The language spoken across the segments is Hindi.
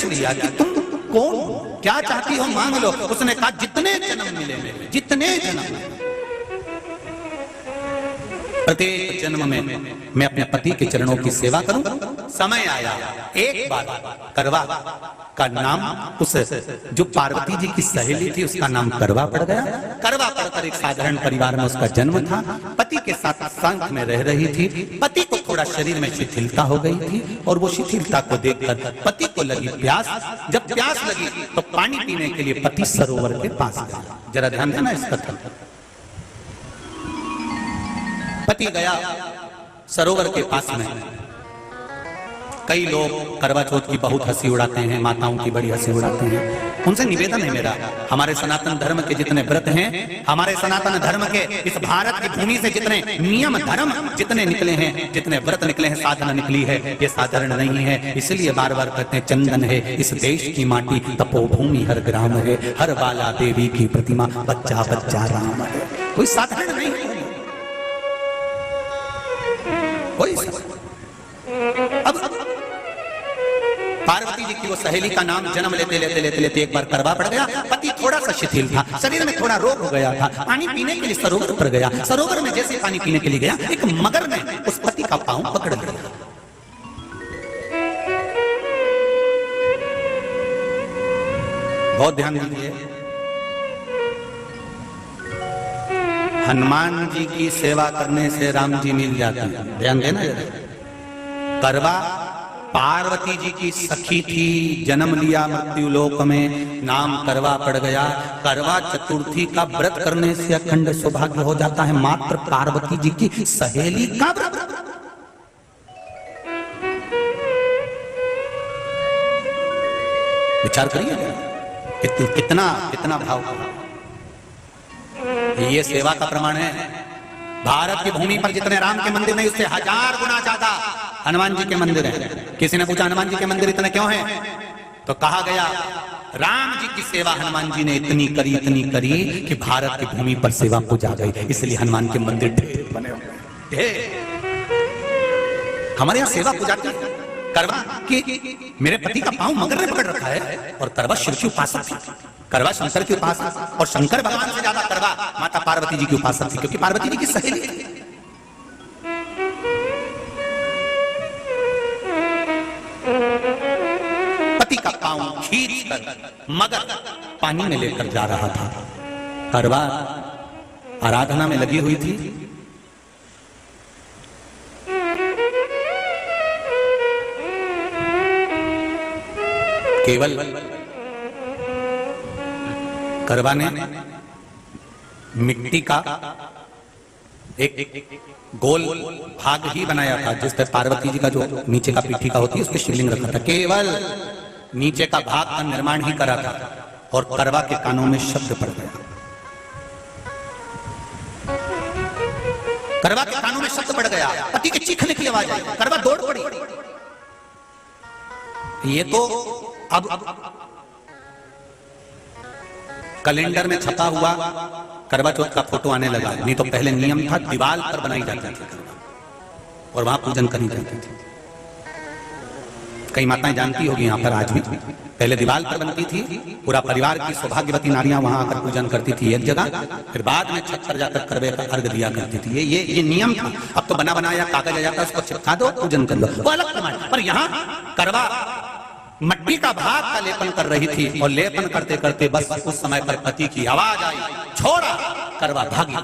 लिया कि तुम कौन, क्या चाहती हो मांग लो। उसने कहा जितने जन्म मिले मेरे, जितने जन्म, प्रत्येक जन्म में मैं अपने पति के चरणों की सेवा करूं। समय आया, एक बार करवा का नाम, उस जो पार्वती जी की सहेली थी उसका नाम करवा पड़ गया। करवा पड़कर एक साधारण परिवार में उसका जन्म था। पति के साथ संग में रह रही थी। पति को थोड़ा शरीर में शिथिलता हो गई थी और वो शिथिलता को देखकर पति को लगी प्यास। जब प्यास लगी तो पानी पीने के लिए पति सरोवर के पास गया। जरा ध्यान देना इस कथन। पति गया सरोवर के पास में। कई लोग करवा चौथ की बहुत हंसी उड़ाते हैं, माताओं की बड़ी हंसी उड़ाते हैं। उनसे निवेदन है मेरा, हमारे सनातन धर्म के जितने व्रत हैं, हमारे सनातन धर्म के इस भारत की भूमि से जितने नियम धर्म जितने निकले हैं, जितने व्रत निकले हैं, साधना निकली है, ये साधारण नहीं है। इसलिए बार बार कहते हैं चंदन है इस देश की माटी, तपोभूमि हर ग्राम है, हर बाला देवी की प्रतिमा, बच्चा बच्चा राम है। कोई साधारण नहीं है। अब पार्वती जी की वो सहेली का नाम जन्म लेते लेते लेते लेते एक बार करवा पड़ गया। पति थोड़ा सा शिथिल था, शरीर में थोड़ा रोग हो गया था। पानी पीने के लिए सरोवर पर गया। सरोवर में जैसे पानी पीने के लिए गया, एक मगर ने उस पति का पांव पकड़ लिया। बहुत ध्यान दीजिए, हनुमान जी की सेवा करने से राम जी मिल जाते हैं। ध्यान देना। करवा पार्वती जी की सखी थी, जन्म लिया मृत्यु लोक में, नाम करवा पड़ गया। करवा चतुर्थी का व्रत करने से अखंड सौभाग्य हो जाता है। मात्र पार्वती जी की सहेली का व्रत। विचार करिए कितना कितना भाव। ये सेवा का प्रमाण है। भारत की भूमि पर जितने राम के मंदिर नहीं, उससे 1000 गुना ज्यादा हनुमान जी के मंदिर हैं। किसी ने पूछा हनुमान जी के मंदिर इतने क्यों हैं, तो कहा गया राम जी की सेवा हनुमान जी ने इतनी करी कि भारत की भूमि पर सेवा पूजा गई। इसलिए हनुमान के मंदिर ढेर बने हुए। हमारे यहाँ सेवा पूजाती करवा कि मेरे पति का पांव मगर ने पकड़ रखा है, और करवा शिव की उपासक थी। करवा शंकर की उपासक, और शंकर भगवान से ज्यादा करवा माता पार्वती जी की उपासक थी, क्योंकि पार्वती जी की सहेली थी। पति का पांव खींचकर मगर पानी में लेकर जा रहा था। करवा आराधना में लगी हुई थी। केवल करवा ने मिट्टी का एक गोल भाग ही बनाया था, जिस पर पार्वती जी का जो नीचे का पीठी का होती है उस पर शिवलिंग रखा था। केवल नीचे का भाग का निर्माण ही करा था, और करवा के कानों में शब्द पड़ गया। करवा के कानों में शब्द पड़ गया, पति के चीखने की आवाज आई। करवा दौड़ पड़ी। ये तो अब कैलेंडर में छपा हुआ करवा चौथ का फोटो आने लगा, नहीं तो पहले नियम था दीवार पर बनाई जाती थी और वहां पूजन करी जाती थी। कई माताएं जानती होगी यहाँ पर आज भी, पहले दीवार पर बनती थी, पूरा परिवार की सौभाग्यवती नारियां वहां आकर पूजन करती थी एक जगह, फिर बाद में छत पर जाकर करवे का अर्घ दिया करती थी। ये नियम था। अब तो बना बनाया कागज आ जाता है, उसको चिपका दो, पूजन कर लो, वो अलग प्रमाण। पर यहाँ करवा मट्टी का भाग का लेपन कर रही थी, और लेपन करते करते बस उस समय पर पति की आवाज आई, छोड़ा। करवा भागी,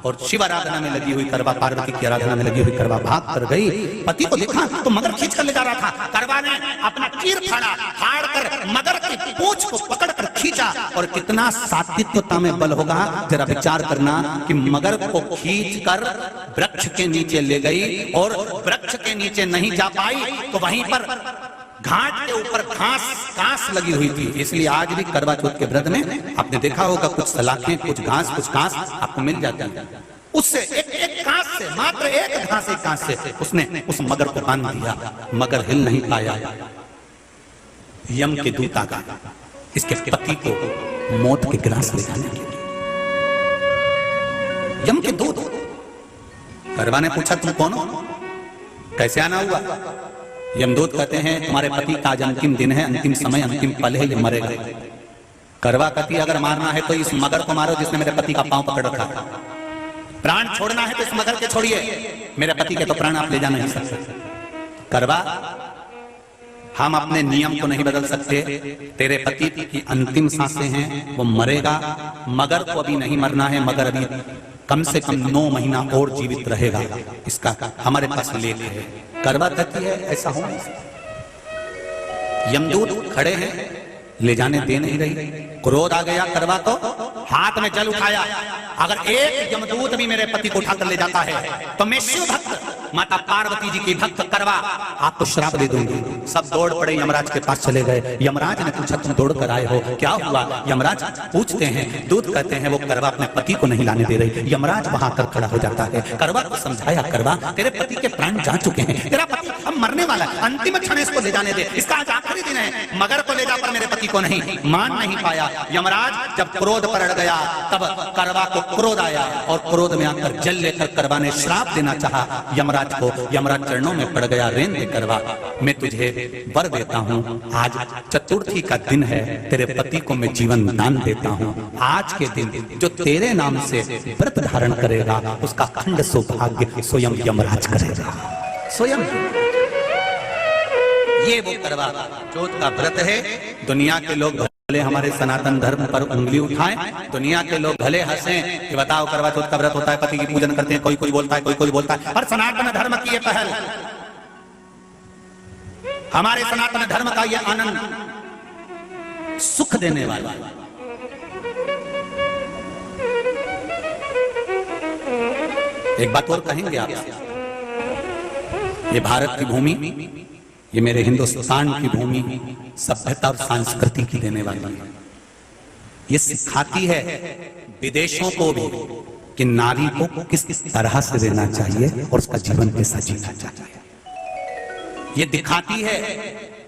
और शिव आराधना में लगी हुई करवा, पार्वती की आराधना में लगी हुई करवा भाग कर गई। पति को देखा तो मगर खींच कर ले जा रहा था। करवा ने अपना तीर फाड़ कर मगर की पूंछ को पकड़ कर खींचा, और कितना सात्विकता में बल होगा जरा विचार करना कि मगर को खींच कर वृक्ष के नीचे ले गई, और वृक्ष के नीचे नहीं जा पाई तो वहीं पर घाट के ऊपर घास लगी हुई थी। इसलिए आज भी करवा चौथ के व्रत में आपने देखा होगा कुछ सलाखें, कुछ घास आपको मिल जाती है। उससे एक घास से, मात्र एक घास से उसने उस मगर को बांध दिया। मगर हिल नहीं पाया। यम के दूत आ गए इसके पति को मौत के ग्रास ले जाने के लिए। यम के दूत। करवा ने पूछा तुम कौन हो, कैसे आना हुआ? यमदूत कहते हैं तुम्हारे पति का आज अंतिम दिन है, अंतिम समय, अंतिम पल है, ये मरेगा। करवा कहती अगर मारना है तो इस मगर को मारो जिसने मेरे पति का पांव पकड़ रखा है। प्राण छोड़ना है तो इस मगर के छोड़िए, मेरे पति के तो प्राण आप ले जा नहीं सकते। करवा हम अपने नियम को नहीं बदल सकते, तेरे पति की अंतिम सांसें हैं, वो मरेगा। मगर को अभी नहीं मरना है, मगर अभी कम से कम 9 महीना और जीवित रहेगा, इसका हमारे पास लेख है। करवा कहती है ऐसा हो नहीं सकता। यमदूत खड़े हैं, ले जाने दे नहीं रही। क्रोध आ गया करवा को, हाथ में जल उठाया, अगर एक यमदूत भी मेरे पति को उठाकर ले जाता है तो मैं शिव भक्त माता पार्वती जी की भक्त करवा आपको श्राप दे दूंगी। सब दौड़ पड़े, यमराज के पास चले गए। यमराज ने पूछा तुम दौड़ कर आए हो, क्या हुआ? यमराज पूछते हैं, दूत कहते हैं वो करवा अपने पति को नहीं लाने दे रही। यमराज वहां कर खड़ा हो जाता है, करवा को समझाया, करवा तेरे पति के प्राण जा चुके हैं, तेरा पति अब मरने वाला है, अंतिम क्षण इसको ले जाने दे, इसका आज आखिरी दिन है, मगर को ले जा पर मेरे पति को नहीं। मान नहीं पाया यमराज। जब क्रोध पड़ गया तब करवा को क्रोध आया और क्रोध में आकर जल लेकर करवा ने श्राप देना चाहा यमराज को। यमराज चरणों में पड़ गया, रेन दे करवा, मैं तुझे वर देता हूँ, आज चतुर्थी का दिन है, तेरे पति को मैं जीवन दान देता हूँ। आज के दिन जो तेरे नाम से व्रत धारण करेगा उसका खंड सौभाग्य स्वयं यमराज करेगा, स्वयं। ये वो करवा चौथ का व्रत है। दुनिया के लोग भले हमारे सनातन धर्म पर उंगली उठाएं, दुनिया के लोग भले हंसें कि बताओ करवा चौथ का व्रत होता है, पति की पूजन करते हैं, कोई कोई बोलता है, कोई कोई बोलता है, और सनातन धर्म की ये पहल, हमारे सनातन धर्म का ये आनंद सुख देने वाला। एक बात और कहेंगे आपसे, ये भारत की भूमि, ये मेरे हिंदुस्तान की भूमि सभ्यता और संस्कृति की देने वाली है। ये सिखाती है विदेशों को भी कि नारी को किस तरह से रहना चाहिए और उसका जीवन कैसा जीना चाहिए। ये दिखाती है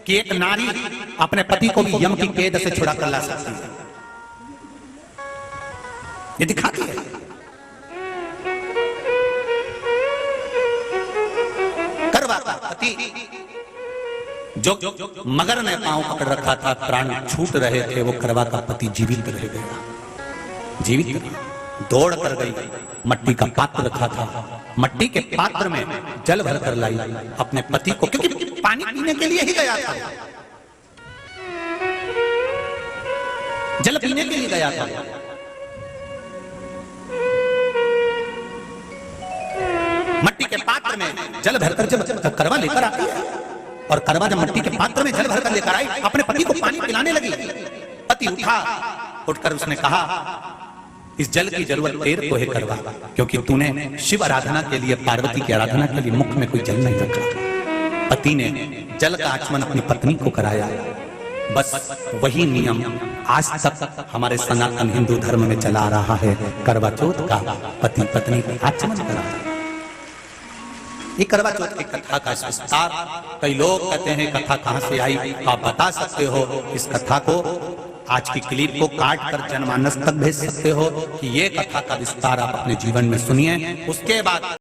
कि एक नारी अपने पति को भी यम की कैद से छुड़ा कर ला सकती है। ये दिखाती है। करवा का पति जो मगर ने पांव पकड़ रखा था, प्राण छूट रहे थे, वो करवा का पति जीवित रह गया, जीवित रहा। दौड़ कर गई, मट्टी का पात्र रखा था, मट्टी के पात्र में जल भर कर लाई अपने पति को, क्योंकि पानी पीने के लिए ही गया था, जल पीने के लिए गया था। मट्टी के पात्र में जल भरकर जब करवा लेकर आती है, और करवा जब मट्टी के पात्र में जल भरकर लेकर आई, अपने पति को पानी पिलाने लगी। पति उठा, उठकर उसने कहा इस जल की जरूरत तेरे को है करवा, क्योंकि तूने शिव आराधना के लिए, पार्वती की आराधना के लिए मुख में कोई जल नहीं रखा। पति ने जल का आचमन अपनी पत्नी को कराया। बस वही नियम आज तक हमारे सनातन हिंदू धर्म में चला रहा है। करवा चौथ का पति पत्नी को आचमन कराया। ये करवा चौथ की कथा का विस्तार, कई लोग कहते हैं कथा कहां से आई, आप बता सकते हो इस कथा को, आज की क्लिप को काट कर जनमानस तक भेज सकते हो कि ये कथा का विस्तार आप अपने जीवन में सुनिए। उसके बाद